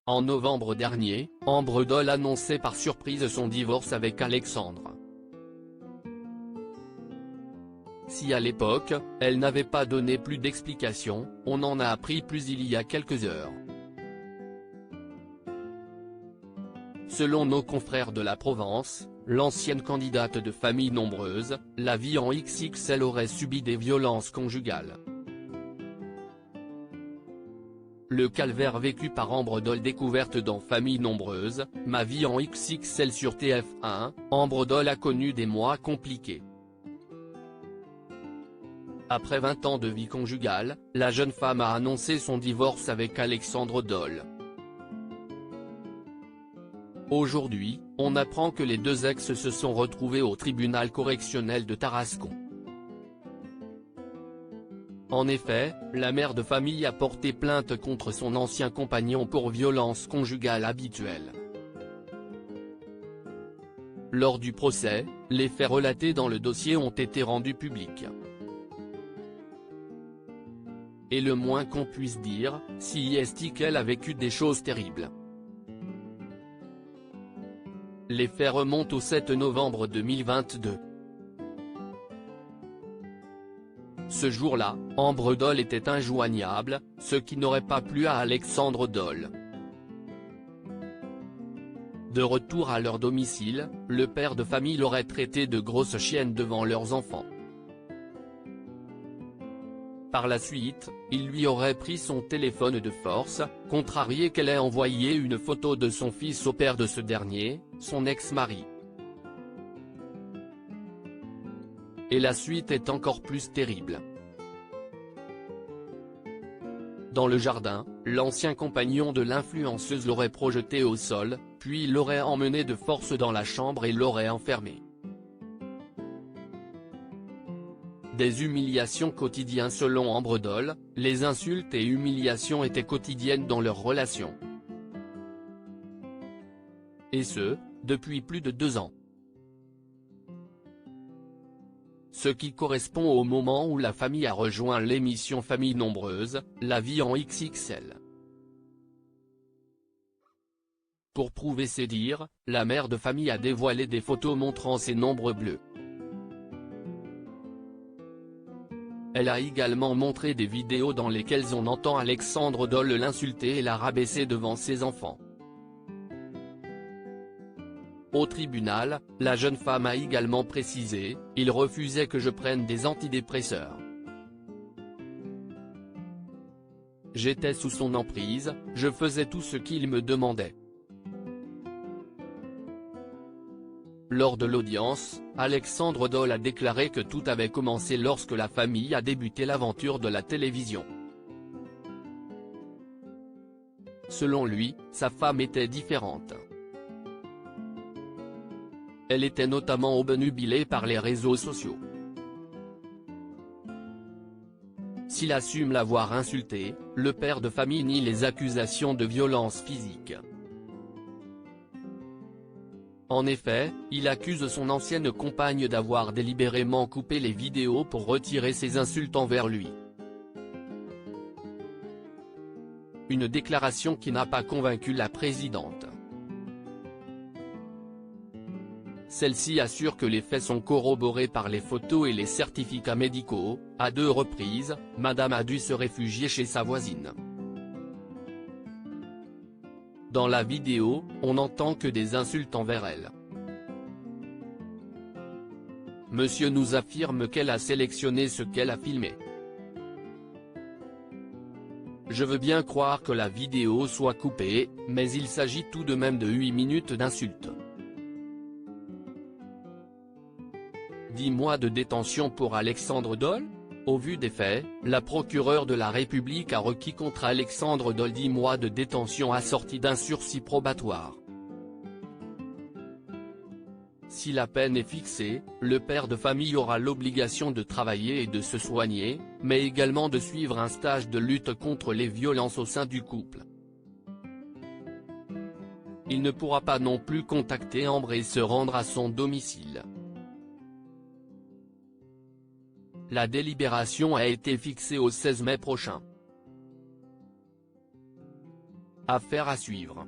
En novembre dernier, Ambre Doll annonçait par surprise son divorce avec Alexandre. Si à l'époque, elle n'avait pas donné plus d'explications, on en a appris plus il y a quelques heures. Selon nos confrères de la Provence, l'ancienne candidate de famille nombreuse, la vie en XXL aurait subi des violences conjugales. Le calvaire vécu par Ambre Doll découverte dans Famille nombreuse, ma vie en XXL sur TF1, Ambre Doll a connu des mois compliqués. Après 20 ans de vie conjugale, la jeune femme a annoncé son divorce avec Alexandre Doll. Aujourd'hui, on apprend que les deux ex se sont retrouvés au tribunal correctionnel de Tarascon. En effet, la mère de famille a porté plainte contre son ancien compagnon pour violence conjugale habituelle. Lors du procès, les faits relatés dans le dossier ont été rendus publics. Et le moins qu'on puisse dire, c'est qu'elle a vécu des choses terribles. Les faits remontent au 7 novembre 2022. Ce jour-là, Ambre Doll était injoignable, ce qui n'aurait pas plu à Alexandre Doll. De retour à leur domicile, le père de famille l'aurait traité de grosse chienne devant leurs enfants. Par la suite, il lui aurait pris son téléphone de force, contrarié qu'elle ait envoyé une photo de son fils au père de ce dernier, son ex-mari. Et la suite est encore plus terrible. Dans le jardin, l'ancien compagnon de l'influenceuse l'aurait projeté au sol, puis l'aurait emmené de force dans la chambre et l'aurait enfermé. Des humiliations quotidiennes selon Ambre Doll, les insultes et humiliations étaient quotidiennes dans leur relation. Et ce, depuis plus de 2 ans. Ce qui correspond au moment où la famille a rejoint l'émission Famille nombreuse, la vie en XXL. Pour prouver ses dires, la mère de famille a dévoilé des photos montrant ses nombres bleus. Elle a également montré des vidéos dans lesquelles on entend Alexandre Doll l'insulter et la rabaisser devant ses enfants. Au tribunal, la jeune femme a également précisé, « Il refusait que je prenne des antidépresseurs. J'étais sous son emprise, je faisais tout ce qu'il me demandait. » Lors de l'audience, Alexandre Doll a déclaré que tout avait commencé lorsque la famille a débuté l'aventure de la télévision. Selon lui, sa femme était différente. Elle était notamment obnubilée par les réseaux sociaux. S'il assume l'avoir insulté, le père de famille nie les accusations de violence physique. En effet, il accuse son ancienne compagne d'avoir délibérément coupé les vidéos pour retirer ses insultes envers lui. Une déclaration qui n'a pas convaincu la présidente. Celle-ci assure que les faits sont corroborés par les photos et les certificats médicaux. À 2 reprises, Madame a dû se réfugier chez sa voisine. Dans la vidéo, on n'entend que des insultes envers elle. Monsieur nous affirme qu'elle a sélectionné ce qu'elle a filmé. Je veux bien croire que la vidéo soit coupée, mais il s'agit tout de même de 8 minutes d'insultes. 10 mois de détention pour Alexandre Doll? Au vu des faits, la procureure de la République a requis contre Alexandre Doll 10 mois de détention assortis d'un sursis probatoire. Si la peine est fixée, le père de famille aura l'obligation de travailler et de se soigner, mais également de suivre un stage de lutte contre les violences au sein du couple. Il ne pourra pas non plus contacter Ambre et se rendre à son domicile. La délibération a été fixée au 16 mai prochain. Affaire à suivre.